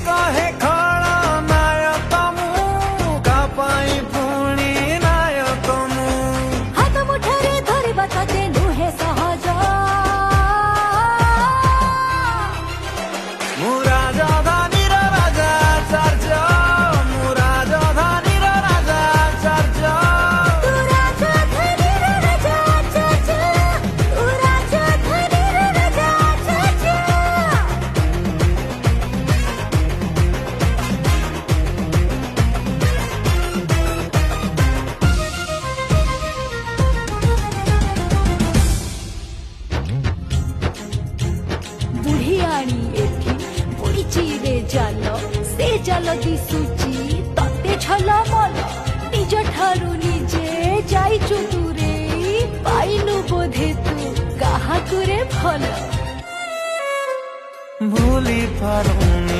कहे खलनायक मु कापाई पुणी नायक मु हाथ मुठरे धरिबा तते नुहे सहज मु राजधानीर राजाचार्य मु राजधानीर राजाचार्य तू राजधानीर राजाचार्य तू राजधानीर राजाचार्य बुढ़ियाणी एठी पड़िची रे जाल से जाल दिसुची तते छल मल निज ठारू निजे जाइचु दूरे पाइनु बोधे तू काहाकु रे भल भूली पारुनी